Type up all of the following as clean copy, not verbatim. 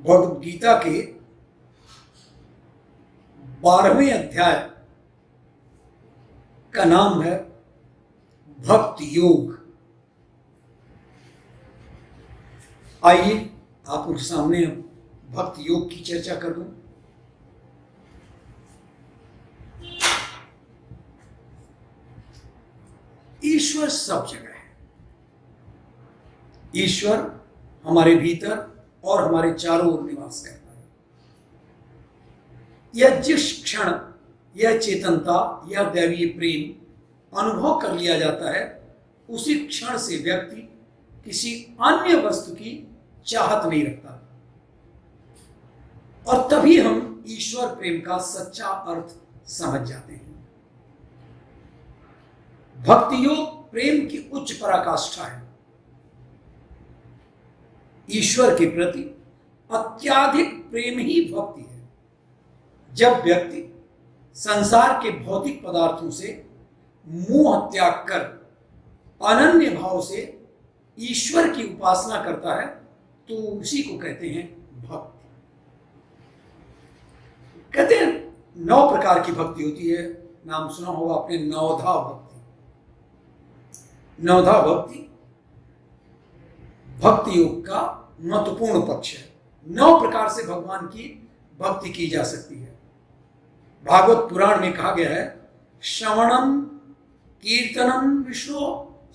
भगवद गीता के 12वें अध्याय का नाम है भक्ति योग। आइए आपके सामने भक्ति योग की चर्चा कर दूं। ईश्वर सब जगह है। ईश्वर हमारे भीतर और हमारे चारों ओर निवास करता है। यह जिस क्षण यह चेतनता, यह दैवीय प्रेम अनुभव कर लिया जाता है, उसी क्षण से व्यक्ति किसी अन्य वस्तु की चाहत नहीं रखता और तभी हम ईश्वर प्रेम का सच्चा अर्थ समझ जाते हैं। भक्ति योग प्रेम की उच्च पराकाष्ठा है। ईश्वर के प्रति अत्याधिक प्रेम ही भक्ति है। जब व्यक्ति संसार के भौतिक पदार्थों से मोह त्याग कर अनन्य भाव से ईश्वर की उपासना करता है तो उसी को कहते हैं भक्ति। कहते हैं 9 प्रकार की भक्ति होती है। नाम सुना होगा आपने, नवधा भक्ति। नवधा भक्ति भक्ति योग का महत्वपूर्ण पक्ष है। 9 प्रकार से भगवान की भक्ति की जा सकती है। भागवत पुराण में कहा गया है, श्रवणम कीर्तनम विष्णु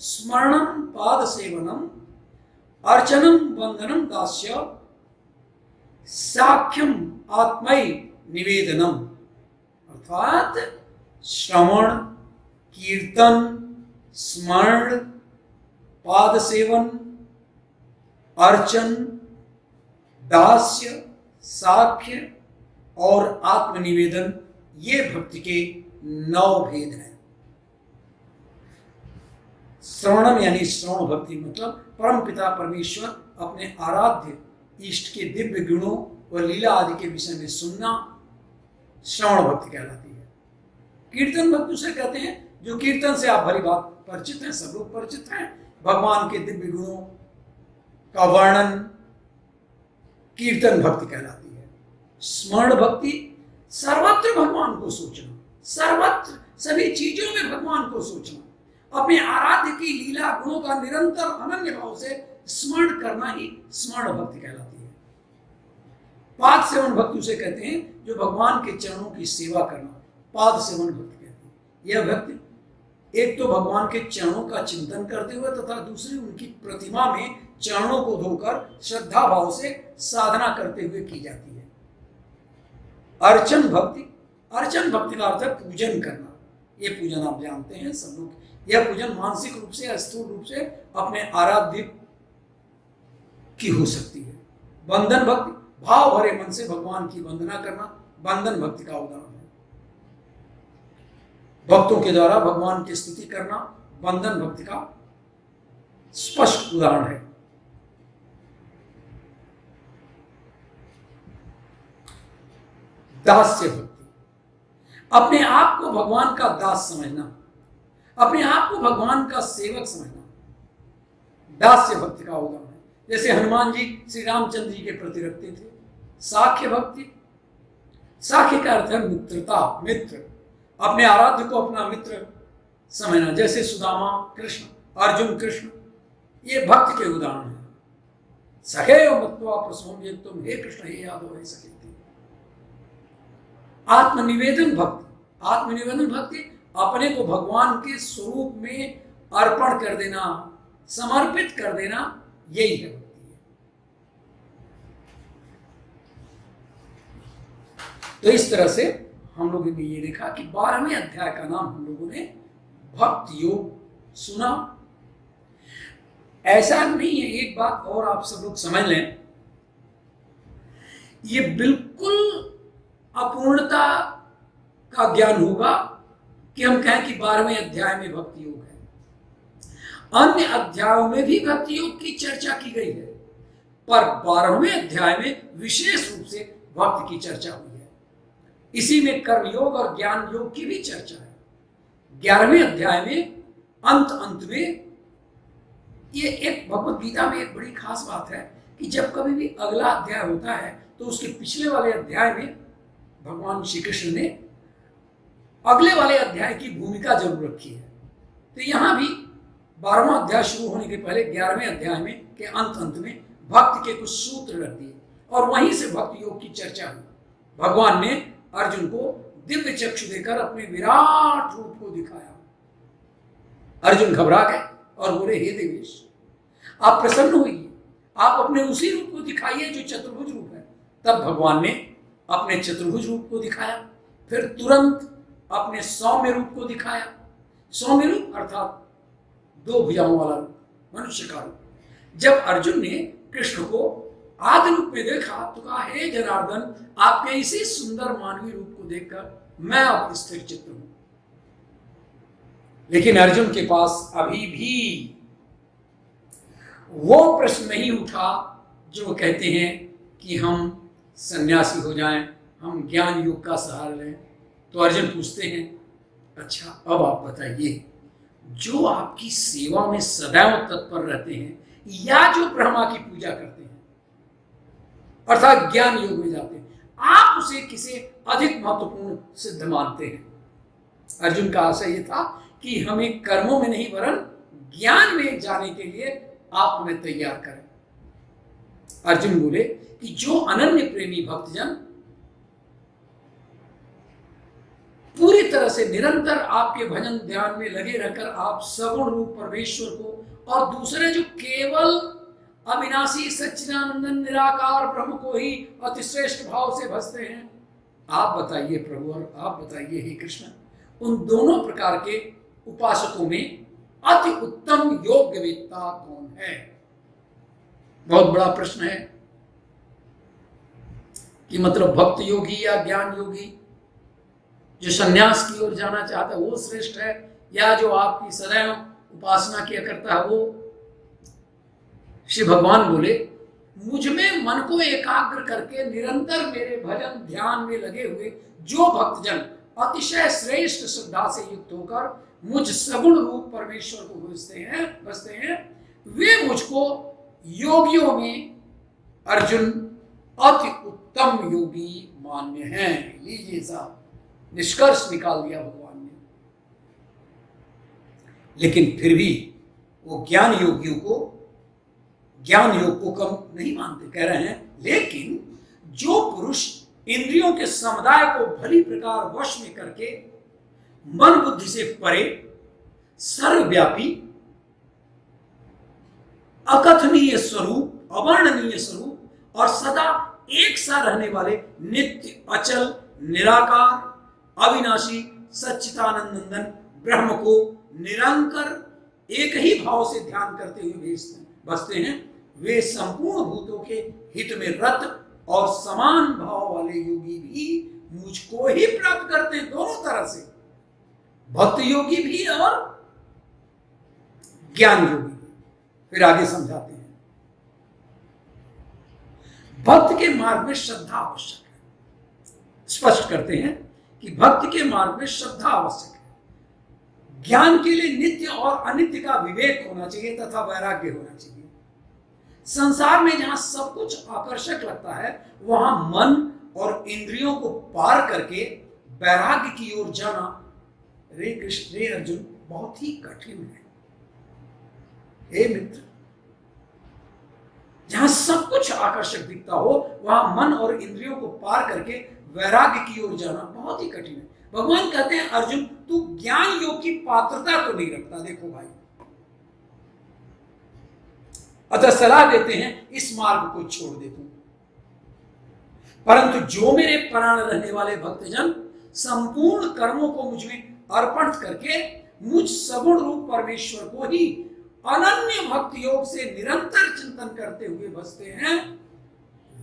स्मरणम पाद सेवनम अर्चनम वंदनम दास्य साख्यम आत्मय निवेदनम। अर्थात श्रवण, कीर्तन, स्मरण, पाद सेवन, अर्चन, दास्य, साख्य और आत्मनिवेदन, ये भक्ति के 9 भेद हैं। श्रवणम यानी श्रवण भक्ति मतलब परमपिता परमेश्वर अपने आराध्य इष्ट के दिव्य गुणों व लीला आदि के विषय में सुनना श्रवण भक्ति कहलाती है। कीर्तन भक्ति उसे कहते हैं जो कीर्तन से आप भली बात परिचित हैं, सब लोग परिचित हैं। भगवान के दिव्य गुणों का वर्णन कीर्तन भक्ति कहलाती है। स्मरण भक्ति सर्वत्र भगवान को सोचना, सर्वत्र सभी चीजों में भगवान को सोचना, अपने आराध्य की लीला गुणों का निरंतर अनन्य भाव से स्मरण करना ही स्मरण भक्ति कहलाती है। पाद सेवन भक्ति उसे कहते हैं जो भगवान के चरणों की सेवा करना, पाद सेवन भक्ति कहते हैं। यह भक्ति एक तो भगवान के चरणों का चिंतन करते हुए तथा दूसरी उनकी प्रतिमा में चरणों को धोकर श्रद्धा भाव से साधना करते हुए की जाती है। अर्चन भक्ति, अर्चन भक्ति का अर्थ है पूजन करना। ये पूजन आप जानते हैं सब लोग। यह पूजन मानसिक रूप से या स्थूल रूप से अपने आराध्य की हो सकती है। बंधन भक्ति, भाव भरे मन से भगवान की वंदना करना बंधन भक्ति का उदाहरण है। भक्तों के द्वारा भगवान की स्तुति करना बंधन भक्ति का स्पष्ट उदाहरण है। दास्य भक्ति, अपने आप को भगवान का दास समझना, अपने आप को भगवान का सेवक समझना दास्य भक्ति का उदाहरण है। जैसे हनुमान जी श्री रामचंद्र जी के प्रति रखते थे। साख्य भक्ति, साख्य का अर्थ है मित्रता, मित्र, अपने आराध्य को अपना मित्र समझना। जैसे सुदामा कृष्ण, अर्जुन कृष्ण, ये भक्त के उदाहरण हैं। सखे मत्वा प्रसोम ये तुम, हे कृष्ण हे यादव हे सखे। आत्मनिवेदन भक्ति, आत्मनिवेदन भक्ति अपने को भगवान के स्वरूप में अर्पण कर देना, समर्पित कर देना, यही है भक्ति है। तो इस तरह से हम लोगों ने ये देखा कि 12वें अध्याय का नाम हम लोगों ने भक्ति योग सुना। ऐसा नहीं है, एक बात और आप सब लोग समझ लें, ये बिल्कुल अपूर्णता का ज्ञान होगा कि हम कहें कि 12वें अध्याय में भक्ति योग है। अन्य अध्यायों में भी भक्ति योग की चर्चा की गई है, पर 12वें अध्याय में विशेष रूप से भक्ति की चर्चा हुई है। इसी में कर्म योग और ज्ञान योग की भी चर्चा है। 11वें अध्याय में अंत में ये एक भगवत गीता में एक बड़ी खास बात है कि जब कभी भी अगला अध्याय होता है तो उसके पिछले वाले अध्याय में भगवान श्री कृष्ण ने अगले वाले अध्याय की भूमिका जरूर रखी है। तो यहां भी 12वां अध्याय शुरू होने के पहले 11वें अध्याय में के अंत में भक्ति के कुछ सूत्र रख दिए और वहीं से भक्ति योग की चर्चा हुई। भगवान ने अर्जुन को दिव्य चक्षु देकर अपने विराट रूप को दिखाया। अर्जुन घबरा गए और बोले, हे देवेश, आप प्रसन्न होइए, आप अपने उसी रूप को दिखाइए जो चतुर्भुज रूप है। तब भगवान ने अपने चतुर्भुज रूप को दिखाया, फिर तुरंत अपने सौम्य रूप को दिखाया। सौम्य रूप अर्थात 2 भुजाओं वाला रूप, मनुष्य का रूप। जब अर्जुन ने कृष्ण को आदि रूप में देखा तो कहा, हे जनार्दन, आपके इसी सुंदर मानवीय रूप को देखकर मैं अब स्थिर चित्त हूं। लेकिन अर्जुन के पास अभी भी वो प्रश्न नहीं उठा जो कहते हैं कि हम सन्यासी हो जाएं, हम ज्ञान योग का सहारा लें। तो अर्जुन पूछते हैं, अच्छा अब आप बताइए, जो आपकी सेवा में सदैव तत्पर रहते हैं या जो ब्रह्मा की पूजा करते हैं अर्थात ज्ञान योग में जाते हैं, आप उसे किसे अधिक महत्वपूर्ण सिद्ध मानते हैं? अर्जुन का आशय यह था कि हमें कर्मों में नहीं वरन ज्ञान में जाने के लिए आप हमें तैयार करें। अर्जुन बोले कि जो अनन्य प्रेमी भक्तजन पूरी तरह से निरंतर आपके भजन ध्यान में लगे रहकर आप सगुण रूप परमेश्वर को और दूसरे जो केवल अविनाशी सच्चिदानंदन निराकार ब्रह्म को ही अतिश्रेष्ठ भाव से भजते हैं, आप बताइए प्रभु और आप बताइए हे कृष्ण, उन दोनों प्रकार के उपासकों में अति उत्तम योग्यवेत्ता कौन है? बहुत बड़ा प्रश्न है कि मतलब भक्त योगी या ज्ञान योगी जो सन्यास की ओर जाना चाहता है वो श्रेष्ठ है या जो आपकी सदैव उपासना किया करता है वो? श्री भगवान बोले, मुझ में मन को एकाग्र करके निरंतर मेरे भजन ध्यान में लगे हुए जो भक्तजन अतिशय श्रेष्ठ श्रद्धा से युक्त होकर मुझ सगुण रूप परमेश्वर को बसते हैं, वे मुझको योगियों में अर्जुन अति उत्तम योगी मान्य हैं। लीजिए साहब, निष्कर्ष निकाल दिया भगवान ने। लेकिन फिर भी वो ज्ञान योग को कम नहीं मानते, कह रहे हैं लेकिन जो पुरुष इंद्रियों के समुदाय को भली प्रकार वश में करके मन बुद्धि से परे सर्वव्यापी अकथनीय स्वरूप, अवर्णनीय स्वरूप और सदा एक सा रहने वाले नित्य अचल निराकार अविनाशी सच्चिदानंदन ब्रह्म को निरंतर एक ही भाव से ध्यान करते हुए बसते हैं, वे संपूर्ण भूतों के हित में रत और समान भाव वाले योगी भी मुझको ही प्राप्त करते हैं। दोनों तरह से, भक्त योगी भी और ज्ञान योगी भी। फिर आगे समझाते हैं, भक्त के मार्ग में श्रद्धा आवश्यक है। स्पष्ट करते हैं कि भक्त के मार्ग में श्रद्धा आवश्यक है। ज्ञान के लिए नित्य और अनित्य का विवेक होना चाहिए तथा वैराग्य होना चाहिए। संसार में जहां सब कुछ आकर्षक लगता है वहां मन और इंद्रियों को पार करके वैराग्य की ओर जाना, रे कृष्ण रे अर्जुन, बहुत ही कठिन है। हे मित्र, जहां सब कुछ आकर्षक दिखता हो वहां मन और इंद्रियों को पार करके वैराग्य की ओर जाना बहुत ही कठिन है। भगवान कहते हैं, अर्जुन तू ज्ञान योग की पात्रता तो नहीं रखता। देखो भाई, अतः सलाह देते हैं इस मार्ग को छोड़ दे तू। परंतु जो मेरे प्राण रहने वाले भक्तजन संपूर्ण कर्मों को मुझ में अर्पण करके मुझ सगुण रूप परमेश्वर को ही अनन्य भक्त योग से निरंतर चिंतन करते हुए बसते हैं,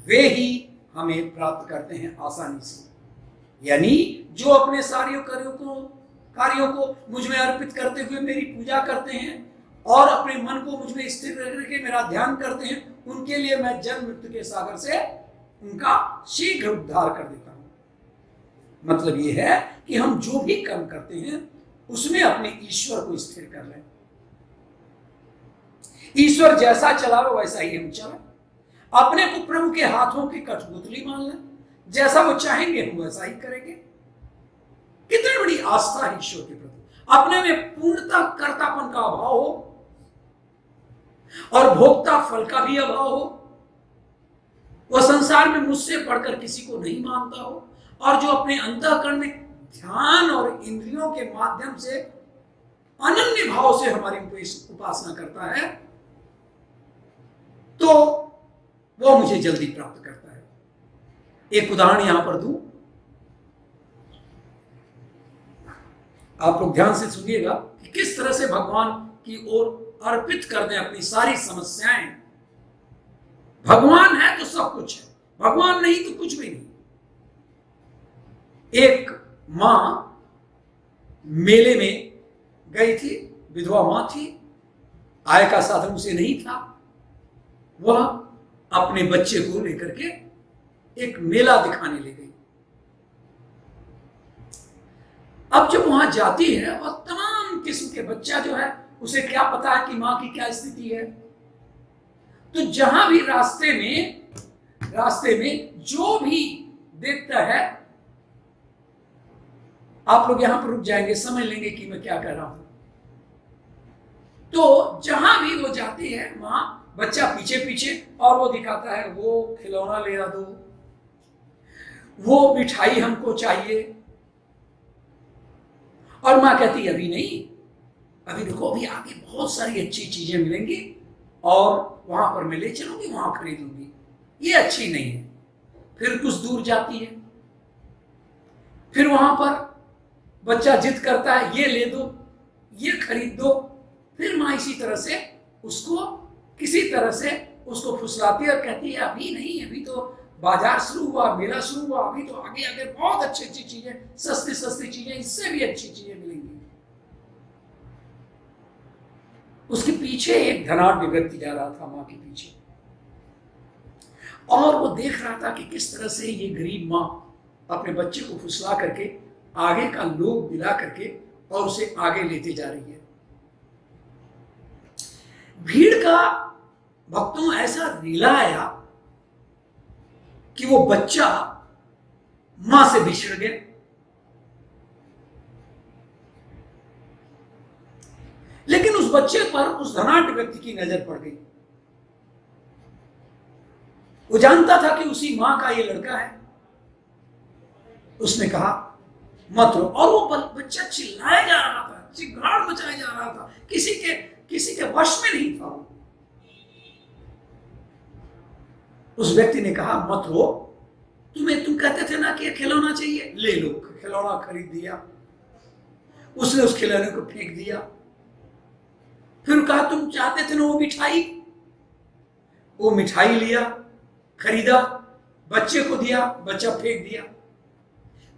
वे ही हमें प्राप्त करते हैं आसानी से। यानी जो अपने सारे कार्यों को मुझ में अर्पित करते हुए मेरी पूजा करते हैं और अपने मन को मुझ में स्थिर रखकर मेरा ध्यान करते हैं, उनके लिए मैं जन्म मृत्यु के सागर से उनका शीघ्र उद्धार कर देता हूं। मतलब यह है कि हम जो भी कर्म करते हैं उसमें अपने ईश्वर को स्थिर कर लें। ईश्वर जैसा चलावे वैसा ही हम चलें। अपने को प्रभु के हाथों की कठपुतली मान लें, जैसा वो चाहेंगे हम वैसा ही करेंगे। कितनी बड़ी आस्था है ईश्वर के प्रति। अपने में पूर्णता कर्तापन का अभाव हो और भोक्ता फल का भी अभाव हो। वह संसार में मुझसे बढ़कर किसी को नहीं मानता हो, और जो अपने अंतःकरण में ध्यान और इंद्रियों के माध्यम से अनन्य भाव से हमारी उपासना करता है, तो वो मुझे जल्दी प्राप्त करता है। एक उदाहरण यहां पर दूं, आप लोग ध्यान से सुनिएगा कि किस तरह से भगवान की ओर अर्पित कर दें अपनी सारी समस्याएं। भगवान है तो सब कुछ है, भगवान नहीं तो कुछ भी नहीं। एक मां मेले में गई थी, विधवा मां थी, आय का साधन उसे नहीं था। वह अपने बच्चे को लेकर के एक मेला दिखाने ले गई। अब जब वहां जाती है, वह तमाम किस्म के बच्चा जो है, उसे क्या पता है कि मां की क्या स्थिति है। तो जहां भी रास्ते में जो भी देखता है, आप लोग यहां पर रुक जाएंगे, समझ लेंगे कि मैं क्या कह रहा हूं। तो जहां भी वो जाती है, मां बच्चा पीछे पीछे, और वो दिखाता है, वो खिलौना ले आ दो, वो मिठाई हमको चाहिए। और मां कहती है अभी नहीं, अभी रुको, अभी आगे बहुत सारी अच्छी चीजें मिलेंगी और वहां पर मैं ले चलूंगी, वहां खरीद लूंगी, ये अच्छी नहीं है। फिर कुछ दूर जाती है, फिर वहां पर बच्चा जिद करता है, ये ले दो, ये खरीद दो। फिर मां इसी तरह से उसको किसी तरह से उसको फुसलाती है और कहती है अभी नहीं, अभी तो बाजार शुरू हुआ, मेला शुरू हुआ, अभी तो आगे आगे बहुत अच्छी अच्छी चीजें, सस्ती सस्ती चीजें, इससे भी अच्छी चीजें मिलेंगी। उसके पीछे एक धनाढ्य व्यक्ति जा रहा था, मां के पीछे, और वो देख रहा था कि किस तरह से ये गरीब मां अपने बच्चे को फुसला करके आगे का लोभ दिला करके और उसे आगे लेते जा रही है। भीड़ का भक्तों ऐसा रीला आया कि वो बच्चा मां से बिछड़ गया। लेकिन उस बच्चे पर उस धनाढ्य व्यक्ति की नजर पड़ गई। वो जानता था कि उसी मां का ये लड़का है। उसने कहा मत रो, और वो बच्चा चिल्लाया जा रहा था, चिल्लाड़ मचाया जा रहा था, किसी के वश में नहीं था वो। उस व्यक्ति ने कहा मत रो, तुम कहते थे ना कि खिलौना चाहिए, ले लो। खिलौना खरीद दिया, उसने उस खिलौने को फेंक दिया। फिर कहा तुम चाहते थे ना वो मिठाई लिया, खरीदा, बच्चे को दिया, बच्चा फेंक दिया।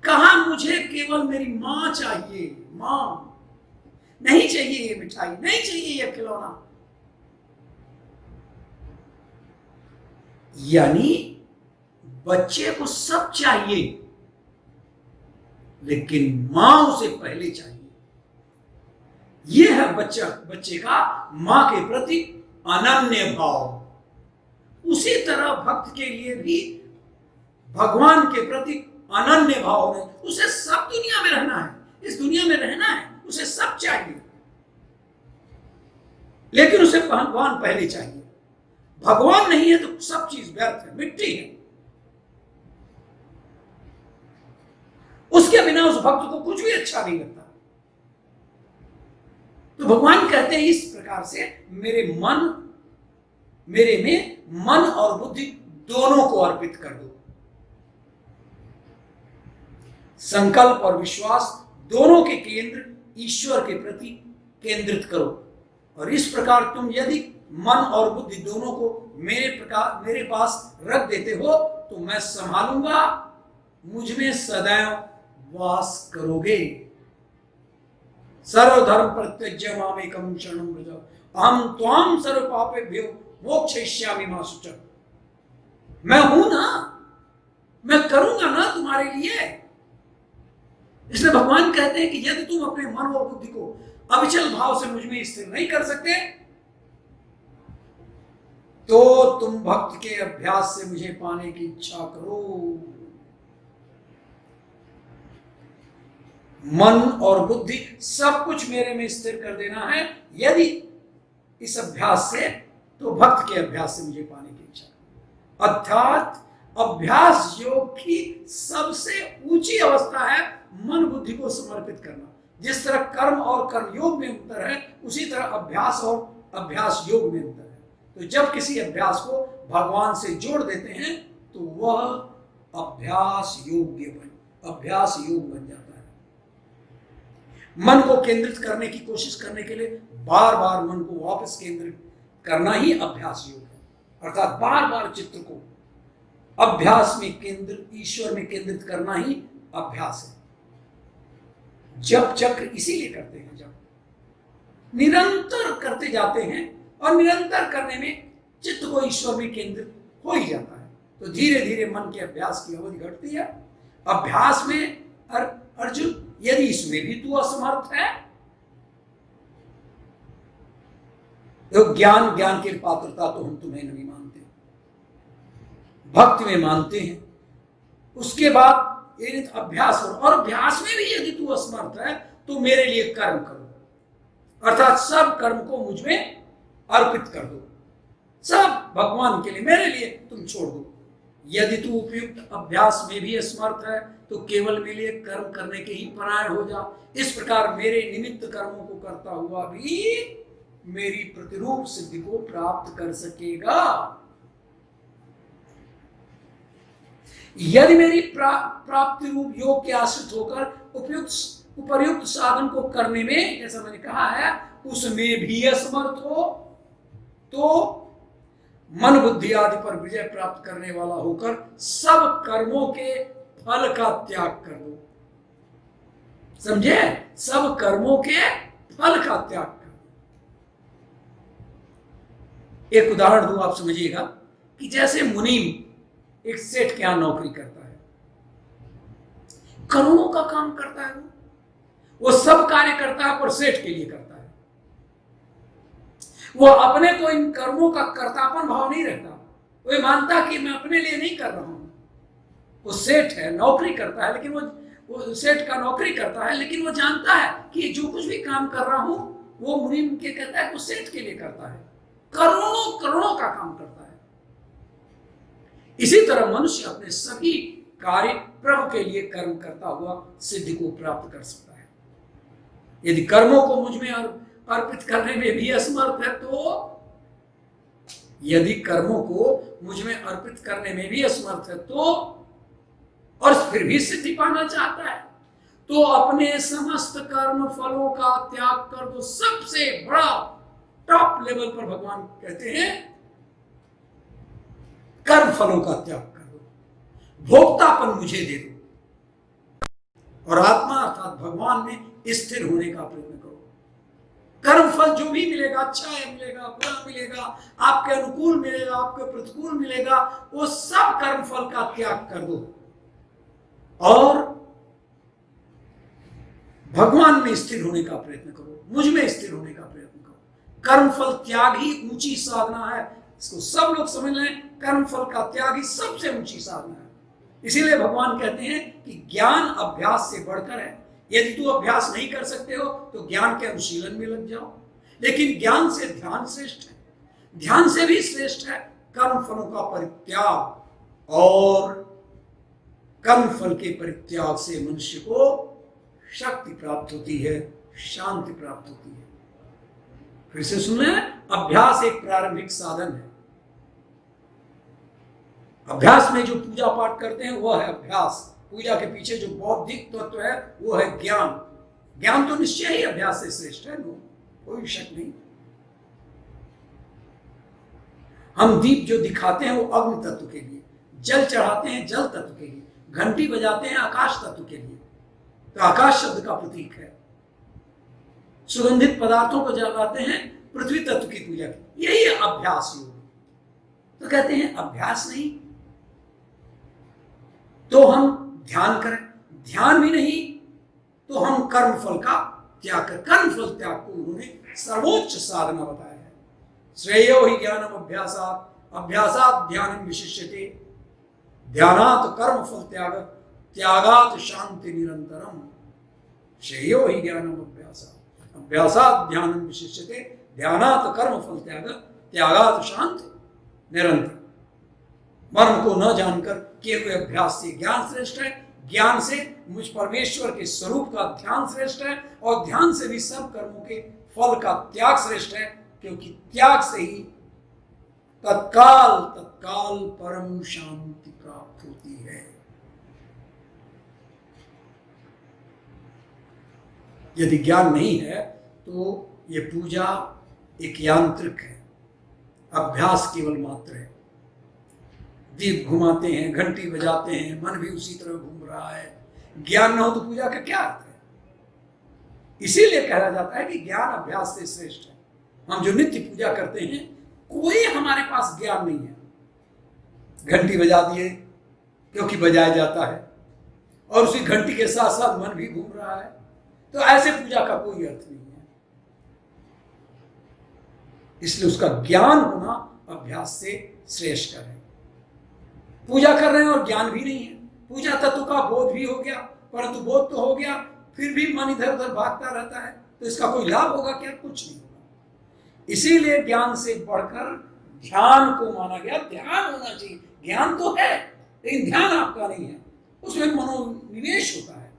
कहा मुझे केवल मेरी मां चाहिए, मां, नहीं चाहिए ये मिठाई, नहीं चाहिए ये खिलौना। यानी बच्चे को सब चाहिए, लेकिन मां उसे पहले चाहिए। यह है बच्चे का मां के प्रति अनन्य भाव। उसी तरह भक्त के लिए भी भगवान के प्रति अनन्य भाव है। उसे सब दुनिया में रहना है, इस दुनिया में रहना है, उसे सब चाहिए, लेकिन उसे भगवान पहले चाहिए। भगवान नहीं है तो सब चीज व्यर्थ है, मिट्टी है। उसके बिना उस भक्त को कुछ भी अच्छा नहीं लगता। तो भगवान कहते हैं इस प्रकार से मेरे में मन और बुद्धि दोनों को अर्पित कर दो। संकल्प और विश्वास दोनों के केंद्र ईश्वर के प्रति केंद्रित करो, और इस प्रकार तुम यदि मन और बुद्धि दोनों को मेरे पास रख देते हो तो मैं संभालूंगा, मुझ में सदैव वास करोगे। सर्वधर्म परित्यज्य मामेकं शरणं व्रज, अहं त्वां सर्व पापेभ्यो मोक्षयिष्यामि मा शुचः। मैं हूं ना, मैं करूंगा ना तुम्हारे लिए। इसलिए भगवान कहते हैं कि यदि तुम अपने मन और बुद्धि को अविचल भाव से मुझ में स्थिर नहीं कर सकते तो तुम भक्त के अभ्यास से मुझे पाने की इच्छा करो। मन और बुद्धि सब कुछ मेरे में स्थिर कर देना है यदि इस अभ्यास से, तो भक्त के अभ्यास से मुझे पाने की इच्छा। अर्थात अभ्यास योग की सबसे ऊंची अवस्था है मन बुद्धि को समर्पित करना। जिस तरह कर्म और कर्म योग में अंतर है, उसी तरह अभ्यास और अभ्यास योग में अंतर है। तो जब किसी अभ्यास को भगवान से जोड़ देते हैं तो वह अभ्यास योग बन जाता है। मन को केंद्रित करने की कोशिश करने के लिए बार बार मन को वापस केंद्रित करना ही अभ्यास योग है। अर्थात बार बार चित्त को अभ्यास में केंद्रित, ईश्वर में केंद्रित करना ही अभ्यास है। जप चक्र इसीलिए करते हैं, जब निरंतर करते जाते हैं और निरंतर करने में चित्त को ईश्वर में केंद्रित हो ही जाता है, तो धीरे धीरे मन के अभ्यास की अवधि घटती है। अभ्यास में अर्जुन, यदि इसमें भी तू असमर्थ है तो ज्ञान की पात्रता तो हम तुम्हें नहीं मानते, भक्ति में मानते हैं। उसके बाद अभ्यास और अभ्यास में भी यदि तू असमर्थ है तो मेरे लिए कर्म करो, अर्थात सब कर्म को मुझ में अर्पित कर दो, सब भगवान के लिए, मेरे लिए तुम छोड़ दो। यदि तू उपयुक्त अभ्यास में भी असमर्थ है तो केवल मेरे लिए कर्म करने के ही परायण हो जा। इस प्रकार मेरे निमित्त कर्मों को करता हुआ भी मेरी प्रतिरूप सिद्धि को प्राप्त कर सकेगा। यदि मेरी प्राप्ति रूप योग के आश्रित होकर उपर्युक्त साधन को करने में, जैसा मैंने कहा है, उसमें भी असमर्थ हो तो मन बुद्धि आदि पर विजय प्राप्त करने वाला होकर सब कर्मों के फल का त्याग कर दो। समझे? सब कर्मों के फल का त्याग कर दो। एक उदाहरण दूं, आप समझिएगा कि जैसे मुनीम एक सेठ के यहां नौकरी करता है, करोड़ों का काम करता है, वो सब कार्य करता है पर सेठ के लिए करता है। वो अपने को इन कर्मों का कर्तापन भाव नहीं रहता, वो मानता कि मैं अपने लिए नहीं कर रहा हूं। वो सेठ है, नौकरी करता है, लेकिन वो सेठ का नौकरी करता है, लेकिन वो जानता है कि जो कुछ भी काम कर रहा हूं वो मुनीम के कहता है, वो सेठ के लिए करता है, करोड़ों करोड़ों का काम करता है। इसी तरह मनुष्य अपने सभी कार्य प्रभु के लिए कर्म करता हुआ सिद्धि को प्राप्त कर सकता है। यदि कर्मों को मुझ में अर्पित करने में भी असमर्थ है तो, यदि कर्मों को मुझ में अर्पित करने में भी असमर्थ है तो, और फिर भी सिद्धि पाना चाहता है, तो अपने समस्त कर्म फलों का त्याग कर दो। सबसे बड़ा टॉप लेवल पर भगवान कहते हैं कर्म फलों का त्याग कर दो, भोक्तापन मुझे दे दो और आत्मा अर्थात भगवान में स्थिर होने का प्रयत्न करो। कर्म फल जो भी मिलेगा, अच्छा है मिलेगा, बुरा मिलेगा, आपके अनुकूल मिलेगा, आपके प्रतिकूल मिलेगा, वो सब कर्म फल का त्याग कर दो और भगवान में स्थिर होने का प्रयत्न करो, मुझ में स्थिर होने का प्रयत्न करो। कर्म फल त्याग ही ऊंची साधना है, इसको सब लोग समझ लें। कर्म फल का त्याग ही सबसे ऊंची साधना है। इसीलिए भगवान कहते हैं कि ज्ञान अभ्यास से बढ़कर है। यदि तू अभ्यास नहीं कर सकते हो तो ज्ञान के अनुशीलन में लग जाओ, लेकिन ज्ञान से ध्यान श्रेष्ठ है, ध्यान से भी श्रेष्ठ है कर्म फलों का परित्याग। और कर्म फल के परित्याग से मनुष्य को शक्ति प्राप्त होती है, शांति प्राप्त होती है। फिर से सुन लें, अभ्यास एक प्रारंभिक साधन है। अभ्यास में जो पूजा पाठ करते हैं वह है अभ्यास। पूजा के पीछे जो बौद्धिक तत्व है वो है ज्ञान। ज्ञान तो निश्चय ही अभ्यास से श्रेष्ठ है, कोई शक नहीं। हम दीप जो दिखाते हैं वो अग्नि तत्व के लिए, जल चढ़ाते हैं जल तत्व के लिए, घंटी बजाते हैं आकाश तत्व के लिए, तो आकाश शब्द का प्रतीक है। सुगंधित पदार्थों को जलाते हैं पृथ्वी तत्व की पूजा की, यही है अभ्यास योग। तो कहते हैं अभ्यास नहीं तो हम ध्यान करें, ध्यान भी नहीं तो हम कर्म फल का त्याग करें। कर्म फल त्याग को उन्होंने सर्वोच्च साधना बताया है। श्रेयो ही ज्ञानम अभ्यासात् अभ्यासात् ध्यानं विशिष्यते, ध्यानात् कर्म फल त्याग, त्यागात् शांति निरंतरम, श्रेयो ही ज्ञानम अभ्यासात्, अभ्यासात् ध्यानं विशिष्यते, ध्यानात् कर्म फल त्याग, त्यागात् शांति निरंतर। मर्म को न जानकर किए हुए अभ्यास से ज्ञान श्रेष्ठ है, ज्ञान से मुझ परमेश्वर के स्वरूप का ध्यान श्रेष्ठ है, और ध्यान से भी सब कर्मों के फल का त्याग श्रेष्ठ है, क्योंकि त्याग से ही तत्काल तत्काल परम शांति प्राप्त होती है। यदि ज्ञान नहीं है तो ये पूजा एक यांत्रिक है, अभ्यास केवल मात्र है। दीप घुमाते हैं, घंटी बजाते हैं, मन भी उसी तरह घूम रहा है। ज्ञान न हो तो पूजा का क्या अर्थ है? इसीलिए कहा जाता है कि ज्ञान अभ्यास से श्रेष्ठ है। हम जो नित्य पूजा करते हैं, कोई हमारे पास ज्ञान नहीं है, घंटी बजा दिए क्योंकि बजाया जाता है, और उसी घंटी के साथ साथ मन भी घूम रहा है, तो ऐसे पूजा का कोई अर्थ नहीं है। इसलिए उसका ज्ञान होना अभ्यास से श्रेष्ठ है। पूजा कर रहे हैं और ज्ञान भी नहीं है, पूजा तत्व का बोध भी हो गया, परंतु बोध तो हो गया, फिर भी मन इधर उधर भागता रहता है, तो इसका कोई लाभ होगा क्या? कुछ नहीं होगा। इसीलिए ज्ञान से बढ़कर ध्यान को माना गया। ध्यान होना चाहिए, ज्ञान तो है लेकिन ध्यान आपका नहीं है, उसमें मनोनिवेश होता है।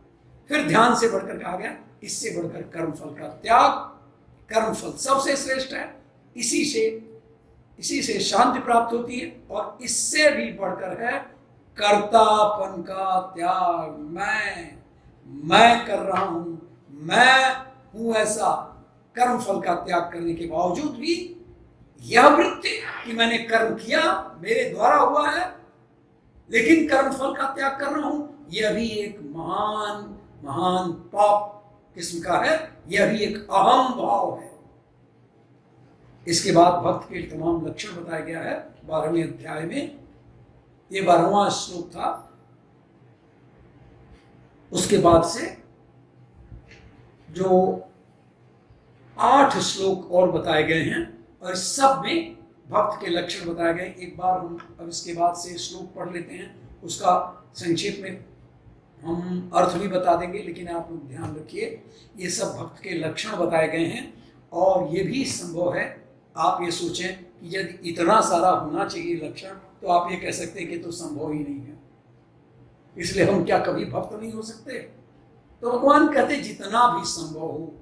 फिर ध्यान से बढ़कर कहा गया, इससे बढ़कर कर्मफल का त्याग, कर्मफल सबसे श्रेष्ठ है, इसी से शांति प्राप्त होती है, और इससे भी बढ़कर है कर्तापन का त्याग। मैं कर रहा हूं, मैं हूं ऐसा, कर्मफल का त्याग करने के बावजूद भी यह वृत्ति कि मैंने कर्म किया, मेरे द्वारा हुआ है, लेकिन कर्मफल का त्याग कर रहा हूं, यह भी एक महान महान पाप किस्म का है, यह भी एक अहम भाव है। इसके बाद भक्त के तमाम लक्षण बताया गया है 12वें अध्याय में। ये 12वां श्लोक था। उसके बाद से जो 8 श्लोक और बताए गए हैं, और इस सब में भक्त के लक्षण बताए गए। एक बार हम अब इसके बाद से श्लोक पढ़ लेते हैं, उसका संक्षेप में हम अर्थ भी बता देंगे, लेकिन आप लोग ध्यान रखिए, ये सब भक्त के लक्षण बताए गए हैं। और ये भी संभव है, आप ये सोचें कि यदि इतना सारा होना चाहिए लक्षण, तो आप ये कह सकते हैं कि तो संभव ही नहीं है, इसलिए हम क्या कभी भक्त नहीं हो सकते? तो भगवान कहते जितना भी संभव हो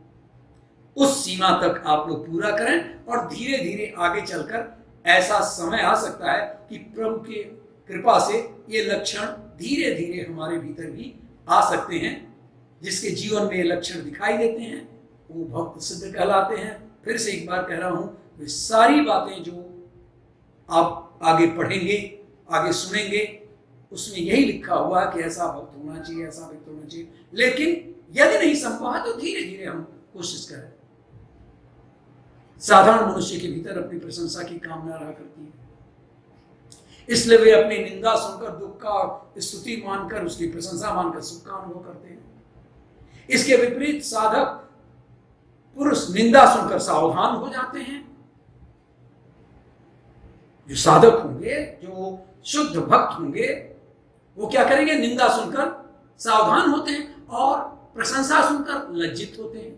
उस सीमा तक आप लोग पूरा करें, और धीरे धीरे आगे चलकर ऐसा समय आ सकता है कि प्रभु के कृपा से ये लक्षण धीरे धीरे हमारे भीतर भी आ सकते हैं। जिसके जीवन में ये लक्षण दिखाई देते हैं वो भक्त सिद्ध कहलाते हैं। फिर से एक बार कह रहा हूं, वे सारी बातें जो आप आगे पढ़ेंगे, आगे सुनेंगे, उसमें यही लिखा हुआ है कि ऐसा भक्त होना चाहिए, ऐसा भक्त होना चाहिए। लेकिन यदि नहीं संभव है तो धीरे धीरे हम कोशिश करें। साधारण मनुष्य के भीतर अपनी प्रशंसा की कामना रहा करती है, इसलिए वे अपनी निंदा सुनकर दुख का स्तुति मानकर, उसकी प्रशंसा मानकर सुख का अनुभव करते हैं। इसके विपरीत साधक पुरुष निंदा सुनकर सावधान हो जाते हैं। जो साधक होंगे, जो शुद्ध भक्त होंगे, वो क्या करेंगे? निंदा सुनकर सावधान होते हैं और प्रशंसा सुनकर लज्जित होते हैं।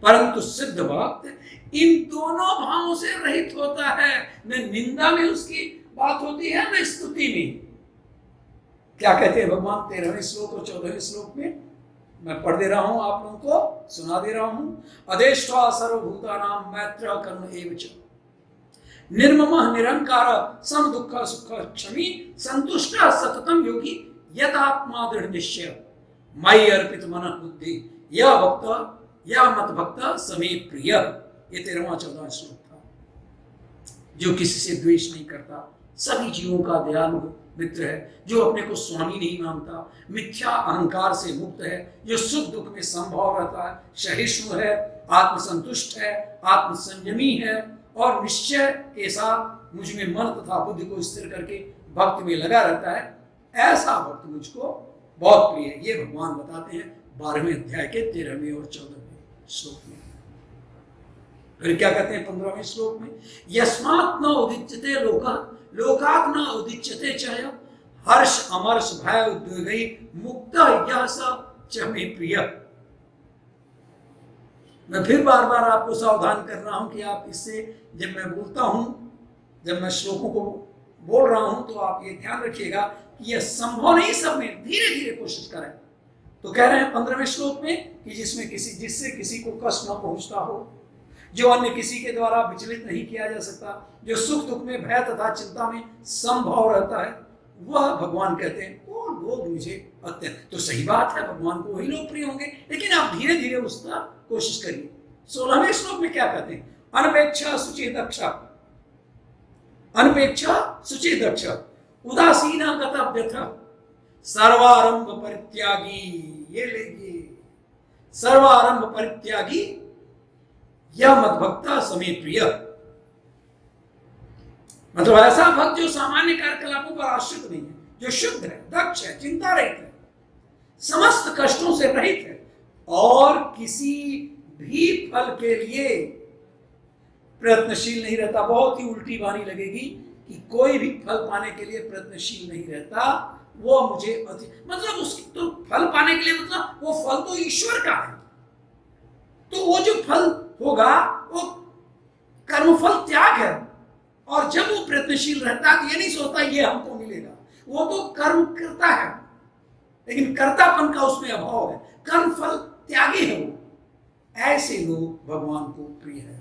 परंतु सिद्ध भक्त इन दोनों भावों से रहित होता है। न निंदा में उसकी बात होती है, न स्तुति में। क्या कहते हैं भगवान 13वें श्लोक और 14वें श्लोक में? मैं पढ़ दे रहा हूं, आप लोगों को सुना दे रहा हूं। अदेष्ट्वा सर्वभूतानां मैत्र कर्म एवच निर्ममः निरंकार सम दुख सुख क्षमी संतुष्ट सततम योगी यदात्मा दृढ़ निश्चय मयि अर्पित मन बुद्धि यह भक्त यह मत भक्त समे प्रिय। ये 13वां 14वां श्लोक था। जो किसी से द्वेष नहीं करता, सभी जीवों का दयालु मित्र है, जो अपने को स्वामी नहीं मानता, मिथ्या अहंकार से मुक्त है, जो सुख दुख में संभव रहता है, सहिष्णु है, आत्मसंतुष्ट है, आत्मसंयमी है, और निश्चय के साथ मुझ में मन तथा बुद्धि को स्थिर करके भक्ति में लगा रहता है, ऐसा भक्त मुझको बहुत प्रिय है। ये भगवान बताते हैं 12वें अध्याय के 13वें और 14वें श्लोक में। फिर क्या कहते हैं 15वें श्लोक में, यस्मात् न उदिच्यते लोकात् न उदिच्यते च हर्ष अमर्ष भय उद्वेगै मुक्त यः स च मे प्रिय। मैं फिर बार बार आपको सावधान कर रहा हूं कि आप इससे, जब मैं बोलता हूं, जब मैं श्लोकों को बोल रहा हूं, तो आप ये ध्यान रखिएगा कि यह संभव नहीं सब में, धीरे धीरे कोशिश करें। तो कह रहे हैं 15वें श्लोक में कि जिससे किसी को कष्ट न पहुंचता हो, जो अन्य किसी के द्वारा विचलित नहीं किया जा सकता, जो सुख दुख में भय तथा चिंता में समभाव रहता है, वह भगवान कहते हैं वो लोग मुझे अत्यंत। तो सही बात है, भगवान को वही लोग प्रिय होंगे, लेकिन आप धीरे धीरे उसका कोशिश करिए। 16वें श्लोक में क्या कहते हैं, अनपेक्षा शुचि दक्ष, अनपेक्षा शुचि दक्ष उदासीन गतव्यथ सर्वारंभ परित्यागी। ये लेंगे, सर्वारंभ परित्यागी यह मद्भक्ता समे प्रिय। मतलब ऐसा भक्त जो सामान्य कार्यकलापों पर आश्रित नहीं है, जो शुद्ध है, दक्ष है, चिंता रहित है, समस्त कष्टों से रहित है, और किसी भी फल के लिए प्रयत्नशील नहीं रहता। बहुत ही उल्टी वाणी लगेगी कि कोई भी फल पाने के लिए प्रयत्नशील नहीं रहता, वो मुझे मतलब उसकी तो फल पाने के लिए, मतलब वो फल तो ईश्वर का है, तो वो जो फल होगा वो कर्मफल त्याग है। और जब वो प्रयत्नशील रहता है तो ये नहीं सोचता ये हमको मिलेगा, वो तो कर्म करता है, लेकिन कर्तापन का उसमें अभाव है, कर्म फल त्यागी है वो। ऐसे लोग भगवान को प्रिय है।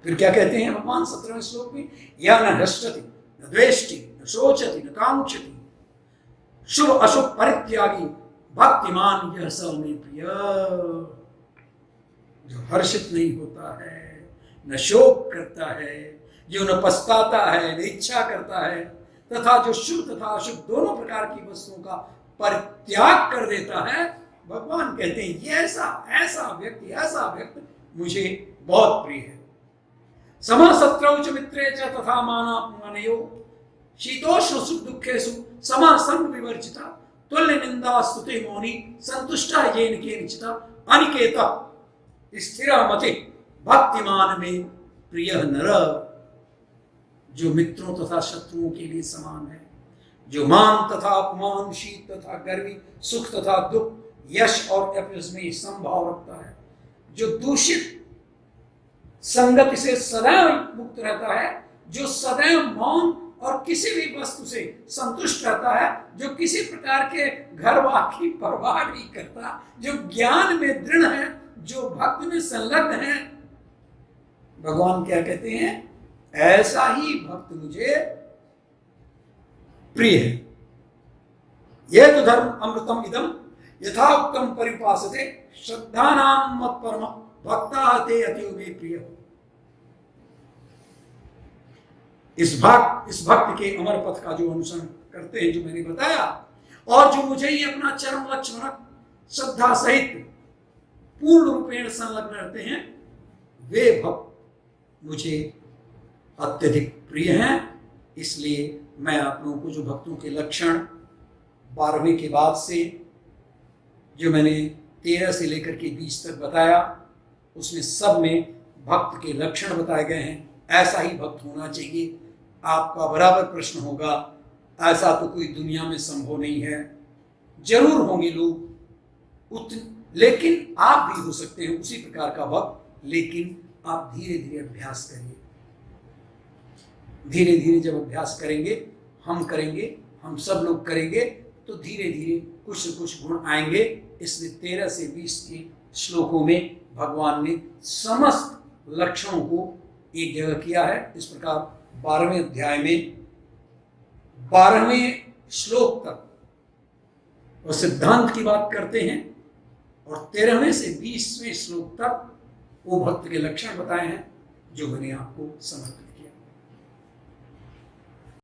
फिर क्या कहते हैं भगवान 17वें श्लोक में, यह न हृष्टति न द्वेष्टि न शोचति न कांक्षति शुभ अशुभ परित्यागी भक्तिमान यह स मे प्रिय। जो हर्षित नहीं होता है, न शोक करता है, जो न पछताता है, न इच्छा करता है, तथा जो शुभ तथा अशुभ दोनों प्रकार की वस्तुओं का परित्याग कर देता है, भगवान कहते हैं ये ऐसा व्यक्ति मुझे बहुत प्रिय है। समसत्रौ च मित्रे च तथा मानापमानयो शीतोष्ण सुख दुखेषु समासंग विवर्जिता तुल्य निंदा स्तुते मौनी संतुष्टा येन केनचित् अनिकेत स्थिर मते भक्तिमान में प्रिय नर। जो मित्रों तथा शत्रुओं के लिए समान है, जो मान तथा अपमान, शीत तथा गर्मी, सुख तथा दुख, यश और अपयश में संभाव रखता है, जो दूषित संगति से सदैव मुक्त रहता है, जो सदैव मौन और किसी भी वस्तु से संतुष्ट रहता है, जो किसी प्रकार के घर वार की परवाह नहीं करता, जो ज्ञान में दृढ़ है, जो भक्ति में संलग्न है, भगवान क्या कहते हैं, ऐसा ही भक्त मुझे प्रिय है। ये तो धर्म अमृतम इदम यथा उत्तम परिपासते श्रद्धानाम मत परम भक्ता ते अतीव मे प्रिय। इस भक्त के अमर पथ का जो अनुसरण करते हैं, जो मैंने बताया, और जो मुझे ही अपना चरम लक्ष्य श्रद्धा सहित पूर्ण रूपेण संलग्न रहते हैं, वे भक्त मुझे अत्यधिक प्रिय हैं। इसलिए मैं आप लोगों को जो भक्तों के लक्षण 12वें के बाद से जो मैंने 13 से लेकर के 20 तक बताया, उसमें सब में भक्त के लक्षण बताए गए हैं। ऐसा ही भक्त होना चाहिए। आपका बराबर प्रश्न होगा, ऐसा तो कोई दुनिया में संभव नहीं है। जरूर होंगे लोग, लेकिन आप भी हो सकते हैं उसी प्रकार का भक्त, लेकिन आप धीरे धीरे अभ्यास करिए। धीरे धीरे जब अभ्यास करेंगे, हम सब लोग करेंगे, तो धीरे धीरे कुछ न कुछ गुण आएंगे। इसलिए 13 से 20 के श्लोकों में भगवान ने समस्त लक्षणों को एक जगह किया है। इस प्रकार 12वें अध्याय में 12वें श्लोक तक वो सिद्धांत की बात करते हैं, और 13वें से 20वें श्लोक तक वो भक्त के लक्षण बताए हैं, जो मैंने आपको समर्पित किया।